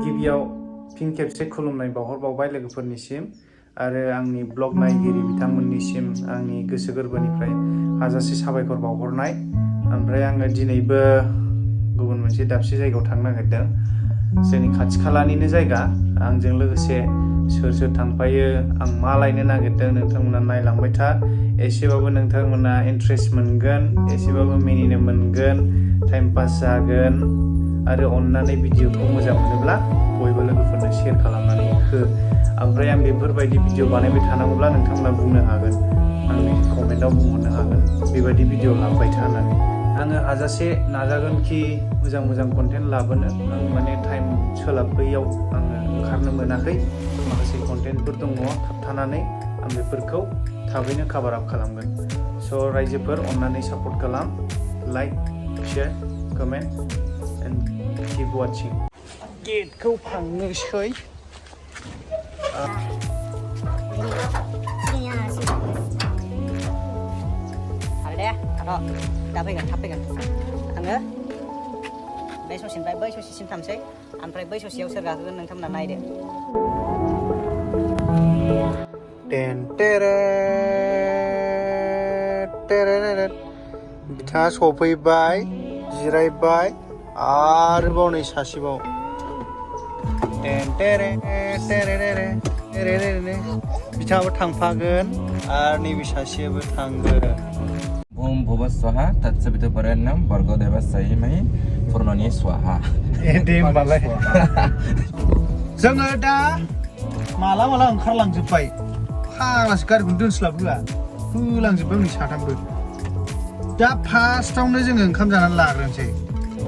गिबियाव फिन खेबसे खुलुमनाय बावहरबावबाय लोगोफोरनिसिम आरो आंनि ब्लग नायगिरि बिथांमोननिसिम आंनि गोसो गोरबोनिफ्राय हाजासे साबायखर बावहरनाय। ओमफ्राय आङो दिनैबो गुबुन मोनसे दाबसे जायगायाव थांनो नागिरदों। जोंनि खाथि खालानिनो जायगा। आंजों लोगोसे सोर सोर थांफायो, आं मा लायनो नागिरदों, नोंथांमोना नायलांबाय था। एसेबाबो नोंथांमोना इन्ट्रेस्ट मोनगोन, एसेबाबो मिनिनो मोनगोन, टाइम पास जागोन। आरो अन्नानै भिडिअखौ मोजां मोनोब्ला बयबो लोगोफोरनो शेयार खालामनानै हो। ओमफ्राय आं बेफोरबायदि भिडिअ बानायबाय थानांगौब्ला नोंथांमोना बुंनो हागोन, आंनि कमेन्टआव बुंहरनो हागोन बेबायदि भिडिअ लाबोबाय था होननानै। आङो हाजासे नाजागोनखि मोजां मोजां कन्टेन्ट लाबोनो। आं माने टाइम सोलाबैयाव आङो ओंखारनो मोनाखै। माखासे कन्टेन्टफोर दङ थाबथानानै, आं बेफोरखौ थाबैनो काभार आप खालामगोन। स' रायजोफोर अन्नानै सापर्ट खालाम, like, share, comment and keep watching. गेटखौ फांनोसै। दे थाथ' दा फैगोन थाब फैगोन। आङो बे ससेनिफ्राय बै ससेसिम थांसै, ओमफ्राय बै ससेयाव सोर गाखोगोन नोंथांमोना नायदो। बिथाङा सफैबाय, जिरायबाय, आरोबाव नै सासेबाव। बिथाङाबो थांफागोन आरो नैबे सासेयाबो थांगोन। ओम भुवः स्वः तत्सवितुर्वरेण्यं भर्गो देवस्य धीमहि तन्नो स्वाहा। दे होमबालाय। जोङो दा माला ओंखारलांजोब्बाय। फाग्लासो गारिखौनो दोनस्लाबहोआ, होलांजोब्बाय नै साथामबो। दा फार्स्टआवनो जोङो ओंखाम जानानै लाग्रोनोसै।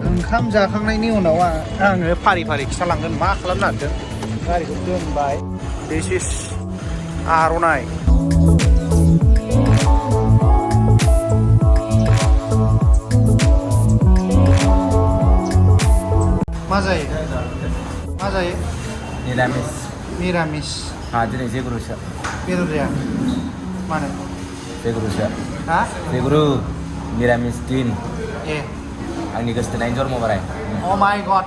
ओंखाम जाखांनायनि उनाव आङो फारि फारि खिथालांगोन मा खालामनो नागिरदों। गारिखौ दोनबाय। दिस इज आर'नाइ। मा जायो? मा जायो? निरामिस। निरामिस। दिनै जेगुरुसो। बेदर जाया? मानो? जेगुरुसो। हा? जेगुरु निरामिस दिन। ए। आंनि गोसोथोनायनि जन्म बाराय। अ माय गड।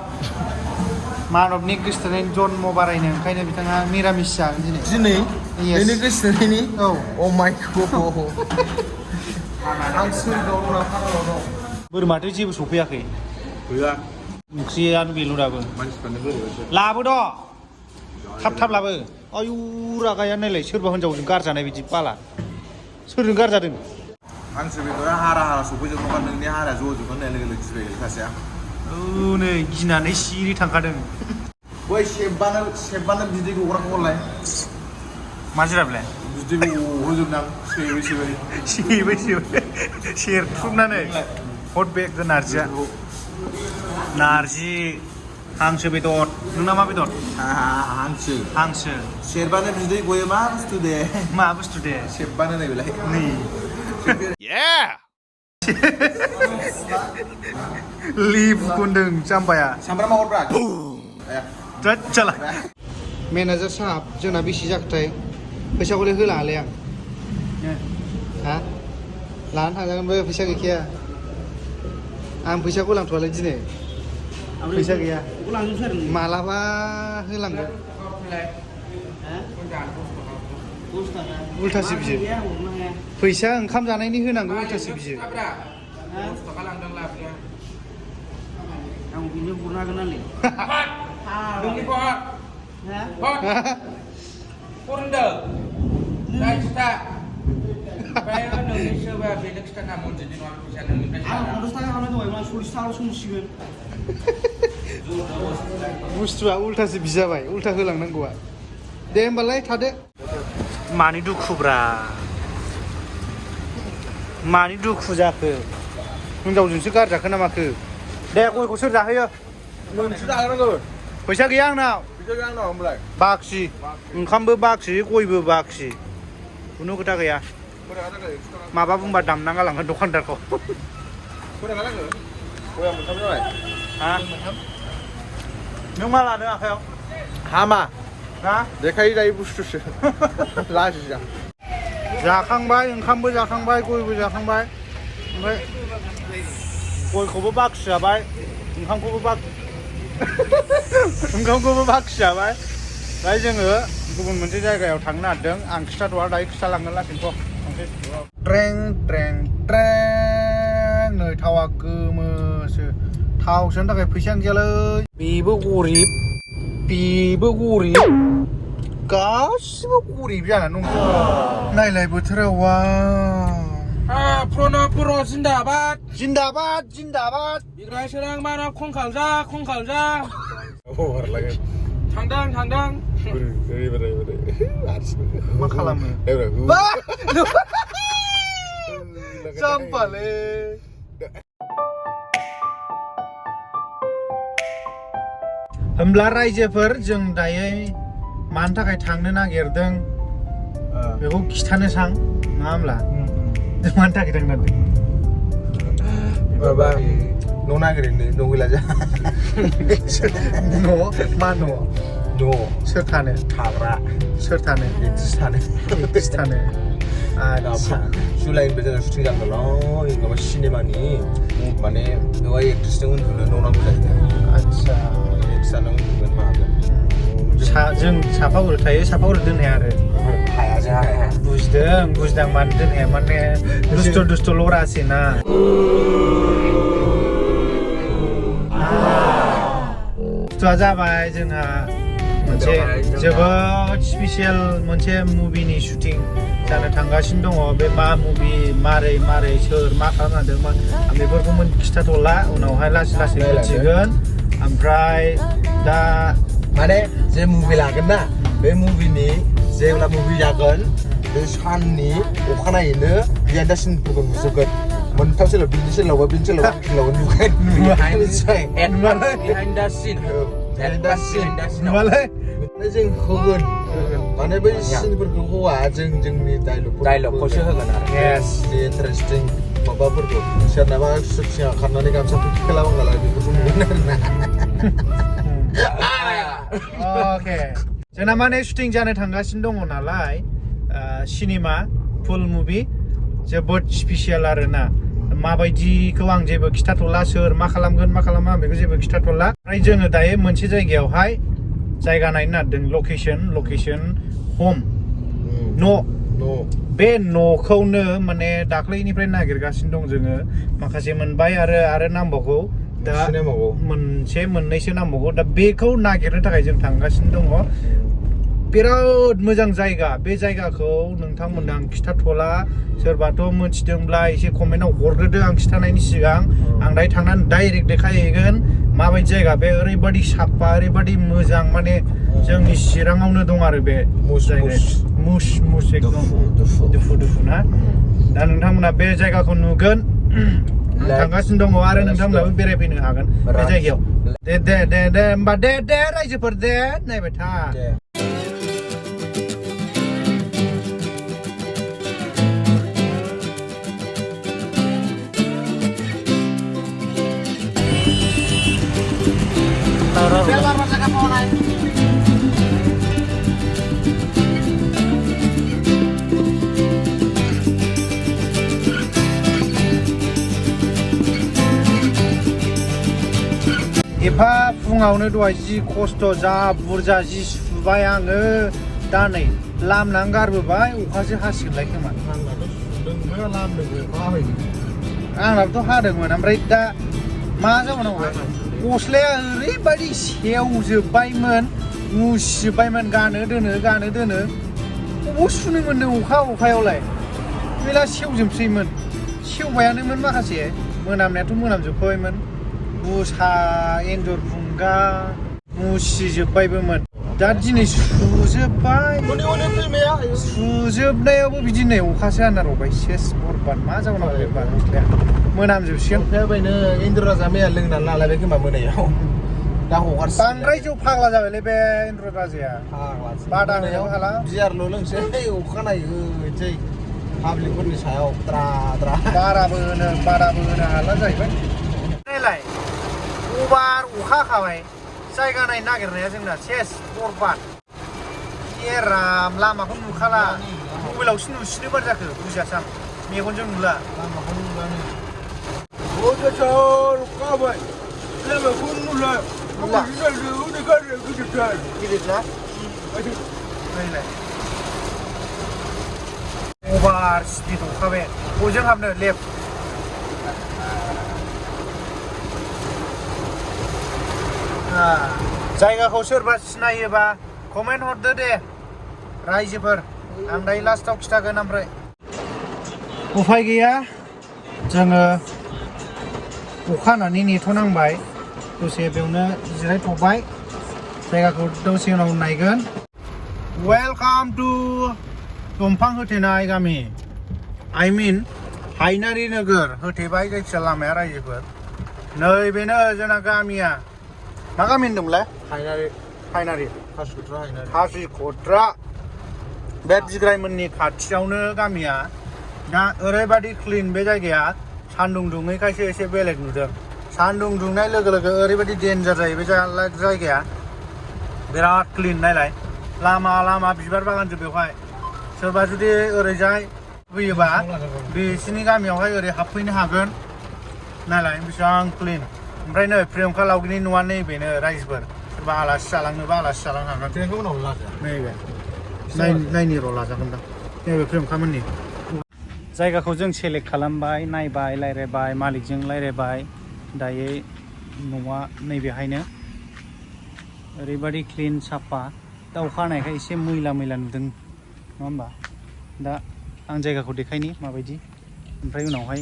मानबनि गोसोथोनायनि जन्म बारायनो ओंखायनो बिथाङा निरामिस जागोन दिनै। दिनै? नोंनि गोसोथोनायनि? औ। अ माय गड। आं सोरगोआव दं ना फाग्लाव दं? बोरमाथो जेबो सफैयाखै? गैया। ओंख्रियानो बेल' दाबो। मानसिफ्रानो बोरैबासो। लाबोद'। थाब लाबो। आयु रागाया नायलाय, सोरबा हिनजावजों गारजानाय बिदि बाला। सोरजों गारजादों? हांसो बेदरा हारा सफैजोबोबा नोंनि हाराया ज'जोबगोन होननाय लोगो लोगो गिबाय सासेया। औ नै गिनानै सिरि थांखादों। बै सेबबानो बिदै गग्राखौ हरलाय। मा जिराद बेलाय? बिदै गहोजोबदां सेबै। सेरथुमनानै हट बे नारजिया। नारजि, हांसो बेदर। नोंना मा बेदर? हांसो। सेरबानो बिदै गयो मा बुस्थु दे? मा बुस्थु दे? सेबबानो नै बेलाय। नै। लिबुखौ होनदों जाम्बाया। सामब्रामा हरब्रा। जाला। मेनेजार साहाब, जोंना बेसे जाखोथाय? फैसाखौलाय होलाङालै आं। हा? लानानै थांजागोन बे फैसा गैखाया। आं फैसाखौ लांथ'वालै दिनै। फैसा गैया। मालाबा होलांगोन। उल्थासो बियो। फैसा ओंखाम जानायनि होनांगौ, उल्थासो बियो। आं बिनो हरनो हागोन नालाय। बुस्थुआ उल्थासो बिजाबाय, उल्था होलांनांगौआ। दे होमबालाय थादो। मानि दुखुब्रा? मानि दुखु जाखो? हिनजावजोंसो गारजाखो ना माखो? दे गयखौ सोर जाहोयो? नोंसो जाहोनांगौ। फैसा गैया आंनाव। फैसा गैया आंनाव होमबालाय। बाखि। ओंखामबो बाखि, गयबो बाखि। खुनु खोथा गैया। माबा बुंबा दामना गालांगोन दखानदारखौ। गया मोनथाम जाबाय। हा? नों मा लादों आखायाव? हामा। हा? देखायै जायै बुस्थुसो। लाजिया। जाखांबाय, ओंखामबो जाखांबाय, गयबो जाखांबाय। ओमफ्राय गयखौबो बाखि जाबाय, ओंखामखौबो बाखि ओंखामखौबो बाखि जाबाय दायो जोङो गुबुन मोनसे जायगायाव थांनो नागिरदों आं खिथाथ'वा दायो खिथालांगोन लासैनोथ' ट्रें ट्रें ट्रें नै थावा गोमोसो थाव सोनो थाखाय फैसायानो गैयालै बेबो गरिब गासिबो गरिब जानानै दं नायलाय बोथोरा Pro जिन्दाबाद जिन्दाबाद बिग्राय सोरां माना खंखाल जा हरलागोन थांदों मा खालामो जाम्पालै होमब्ला रायजोफोर जों दायो मानि थाखाय थांनो नागिरदों बेखौ खिथानो सां नङा होमब्ला जों मानि थाखाय थांनो नागिरदों माबा न' नागिरनो न' गैला जा मा न' सोर थानो थाग्रा सोर थानो एक्ट्रिस थानो आच्छा जुलाइनिफ्राय जोङो शुटिं जागोनल' माबा सिनेमानि माने बेवहाय एक्ट्रिसजों उन्दुनो न' नांगौ जाहैदों आच्छा एक्ट्रिसानो उन्दुगोन मागोन जों साफागुरि थायो साफागुरि दोनहाया आरो हाया जों हाया बुजिदां मानो दोनहाया माने दुस्ट' लरासै ना बुस्थुआ जाबाय जोंहा मोनसे जोबोद स्पेसियेल मोनसे मुभिनि शुटिं जानो थांगासिनो दङ बे मा मुभि मारै सोर मा खालामनांदों आं बेफोरखौ खिथाथ'ला उनावहाय लासै मिथिगोन ओमफ्राय दा माने जे मुभि लागोन ना बे मुभिनि जेब्ला मुभि जागोन बे साननि अखानायैनो बिहाइन्ड दा सिनफोरखौ नुजोबगोन मोनथाम सेलाव बिनि सेलावबा बिनि सेलाव आंनि सेलावबा नुगोन behind the scene नुवालै जों होगोन माने बै सिनफोरखौ होआ जोंनि डायलगखौसो होगोन आरो yes इन्टारेस्टिं माबाफोरखौ सोरनाबा शुटिंआ खारनानै गामसाफोर खेलाबांगाला बेफोरखौ नुगोन आरोना अके जोंना माने शुटिं जानो थांगासिनो दङ नालाय सिनेमा फुल मुभि जोबोद स्पेसियेल आरोना माबायदिखौ आं जेबो खिथाथ'ला सोर मा खालामगोन मा खालामा बेखौ जेबो खिथाथ'ला ओमफ्राय जोङो दायो मोनसे जायगायावहाय जायगा नायनो नागिरदों लकेसन हम न' बे न'खौनो माने दाख्लैनिफ्राय नागिरगासिनो दं जोङो माखासे मोनबाय आरो नांबावगौ दा मोननैसो नांबावगौ दा बेखौ नागिरनो थाखाय जों थांगासिनो दङ बिराद मोजां जायगा बे जायगाखौ नोंथांमोननो आं खिथाथ'ला सोरबाथ' मोनथिदोंब्ला एसे कमेन्टआव हरग्रोदो आं खिथानायनि सिगां आं दायो थांनानै डाइरेक्ट देखायहैगोन माबायदि जायगा बे ओरैबायदि साफा ओरैबायदि मोजां माने जोंनि चिराङावनो दं आरो बे जायगाया मुस एकदम दुफु ना दा नोंथांमोना बे जायगाखौ नुगोन थांगासिनो दङ आरो नोंथांमोनाबो बेरायफैनो हागोन बे जायगायाव दे होमबा दे रायजोफोर दे नायबाय था एफा फुङावनो दहाय जि खस्थ' जा बुरजा जि सुबाय आङो दा नै लामनानै गारबोबाय अखासो हासिगोनलाय खोमा आंनाबोथ' हादोंमोन ओमफ्राय दा मा जाबावनांगौ गस्लाया ओरैबायदि सेवजोब्बायमोन मुसिजोब्बायमोन गानो दोनो अबाव सुनो मोननो अखायावलाय मेला सेवजोबसैमोन सेवबायानोमोन माखासे मोनामनायाथ' मोनामजोबबायमोन मुसा एन्जर बुंगा मुसिजोब्बायबोमोन दा दिनै सुजोबनायावबो बिदिनो अखासो हाना रबाय सेस बरबाद मा जाबावनांगौ बे गस्लाया मोनामजोबसिगोन अखाया बेनो एन्जर राजाया लोंनानै लालायबाय खोमा मोनायाव दा हगारसै बांद्राय जौ फाग्ला जाबायलै बे एन्जर राजाया बादा होनायाव हाला बियारल' लोंसै अखानायै होनोसै पाब्लिकफोरनि सायाव बाराबो होनो हाला जाहैबाय नायलाय अभार अखा हाखाबाय जायगा नायनो नागिरनाया जोंना सेस बरबाद राम लामाखौ नुखाला मबाइलावसो नुसिनो बार जाखो बुजियासै आं मेगनजों नुला लामाखौ नुला गिदिर ना नायलाय अभार स्पिड अखा बे बयजों हाबनो लेफ्ट जायगाखौ सोरबा सिनायोबा कमेन्ट हरदो दे रायजोफोर आं दायो लास्टाव खिथागोन ओमफ्राय उफाय गैया जोङो अखा हानानै नेथ'नांबाय दसे बेयावनो जिरायथ'बाय जायगाखौ दसे उनाव नायगोन वेलकाम टु दंफां होथेनाय गामि I mean हायनारि नोगोर होथेबाय जायखिया लामाया रायजोफोर नैबेनो जोंना गामिया मा गामि होनदोंमोनलाय हायनारि हासिखत्रा बे बिग्रायमोननि खाथियावनो गामिया दा ओरैबायदि क्लिन बे जायगाया सान्दुं दुङैखायसो एसे बेलेग नुदों सान्दुं दुंनाय लोगो लोगो ओरैबायदि डेन्जार जायो बे जायगाया बिराद क्लिन नायलाय लामा लामा बिबार बागानजों बेवहाय सोरबा जुदि ओरैजाय फैयोबा बिसिनि गामियावहाय ओरै हाबफैनो हागोन नायलाय बेसेबां क्लिन ओमफ्राय नै प्रियंका लावगिनि न'आ नैबेनो रायजोफोर सोरबा आलासि जालांनोबा आलासि जालांनो हागोन नैबे नायनि र' लाजागोन दां नैबे प्रियंका मोननि जायगाखौ जों सेलेक्ट खालामबाय नायबाय रायज्लायबाय मालिकजों रायज्लायबाय दायो न'आ नैबेहायनो ओरैबायदि क्लिन साफा दा अखा हानायखाय एसे मैला नुदों नङा होमबा दा आं जायगाखौ देखायनि माबायदि ओमफ्राय उनावहाय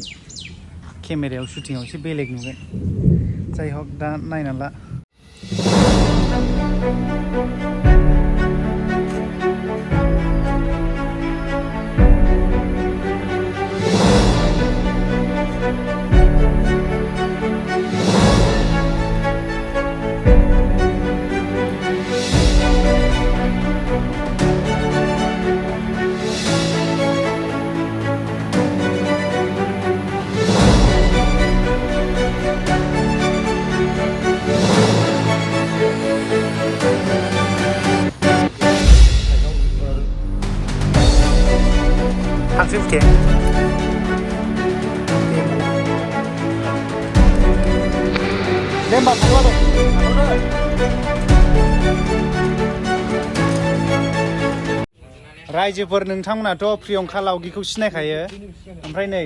केमेरायाव शुटिंआव एसे बेलेग नुगोन जाय हक दा नायना ला थांसै दे होमबा थांलाबाय रायजोफोर नोंथांमोनाथ' प्रियंका लावगिखौ सिनायखायो ओमफ्राय नै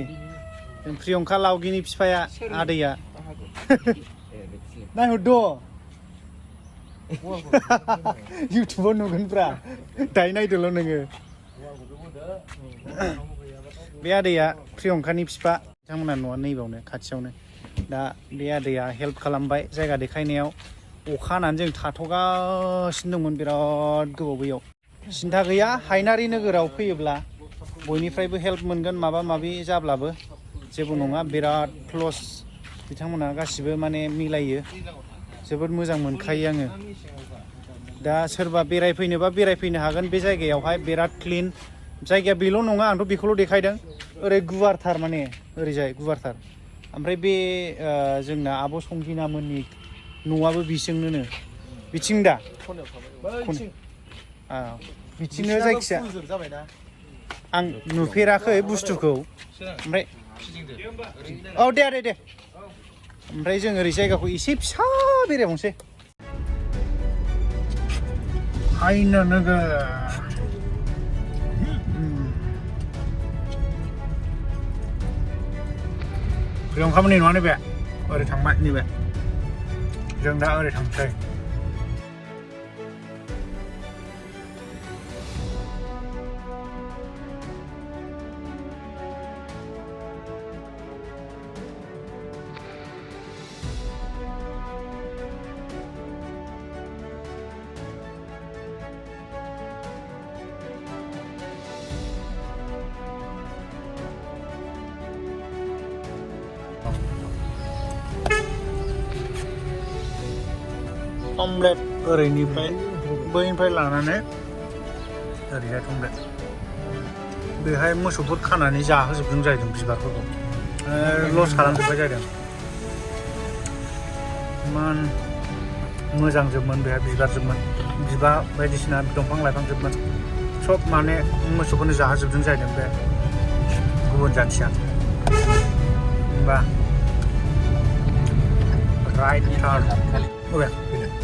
प्रियंका लावगिनि बिफाया आदैया नायहरद' इउटुबाव नुगोनब्रा दायो नायदोल' नोङो बे आदैया प्रियंकानि बिफा बिथांमोना न'आ नैबावनो खाथियावनो दा बे आदैया हेल्प खालामबाय जायगा देखायनायाव अखा हानानै जों थाथ'गासिनो दंमोन बिराद गोबाव बैयाव सिन्था गैया हायनारि नोगोराव फैयोब्ला बयनिफ्रायबो हेल्प मोनगोन माबा माबि जाब्लाबो जेबो नङा बिराद क्ल'ज बिथांमोना गासिबो माने मिलायो जोबोद मोजां मोनखायो आङो दा सोरबा बेरायफैनोबा बेरायफैनो हागोन बे जायगायावहाय बिराद क्लिन जायगाया बेल' नङा आंथ' बेखौल' देखायदों ओरै गुवारथार माने ओरैजाय गुवारथार ओमफ्राय बे जोंना आब' संगिना मोननि न'आबो बिथिंनो बिथिं दा बिथिंनो जायखिया आं नुफेराखै बुस्थुखौ ओमफ्राय औ दे ओमफ्राय जों ओरै जायगाखौ एसे फिसा बेरायबावनोसै हायना नोगोर प्रियंका मोननि न'आ नैबे ओरै थांबाय नैबे जों दा ओरै थांसै टमलेट ओरैनिफ्राय बैनिफ्राय लानानै ओरैहाय टमलेट बेहाय मोसौफोर खानानै जाहोजोबदों जाहैदों बिबारफोरखौ लस खालामजोबबाय जादों इमान मोजांजोबमोन बेहाय बिबारजोबमोन बिबार बायदिसिना दंफां लाइफांजोबमोन सब माने मोसौफोरनो जाहोजोबदों जाहैदों बे गुबुन जाथिया होमबा राइट टार्न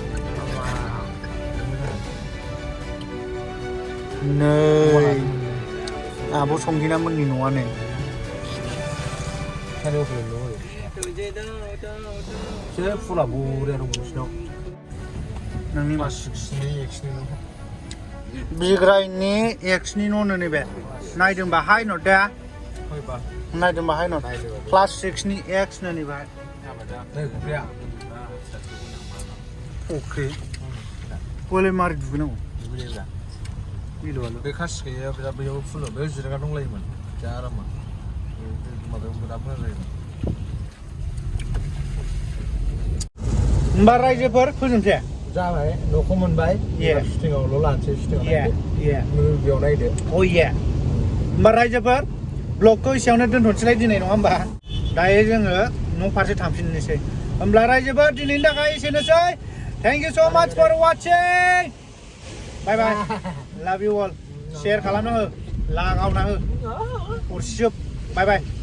नै आब' संगिना मोननि न'आनो सानैयाव फैनो एसे फुला बरिया दं बिसिनाव नोंनि क्लास 6नि एक्सनि न' बिग्रायनि एक्सनि न' नैबे नायदों बाहाय नट दा फैबा नायदों बाहाय नट क्लास 6नि एक्स नै बाहाय नै फुख्रिया फुख्रि बले मारै दुगैनांगौ दुगैयोब्रा मिलुआल' बे खासिखाया बिराद बैयाव फुल बेयाव जिरायना दंलायोमोन जा आराममोन माबायाव बिराद मोजां जायोमोन होमबा रायजोफोर फोजोबसै जाबाय न'खौ मोनबाय शुटिंआवल' लानोसै शुटिंआव बेयाव नायदो होमबा रायजोफोर ब्लगखौ एसेयावनो दोनथ'नोसैलाय दिनै नङा होमबा दायो जोङो न' फारसे थांफिननोसै होमब्ला रायजोफोर दिनैनि थाखाय एसेनोसै थेंक इउ स' माच फर वाचिं बाय बाय लाभ इउ अल शेयार खालामना हो लागावना हो अरसिजोब बाय बाय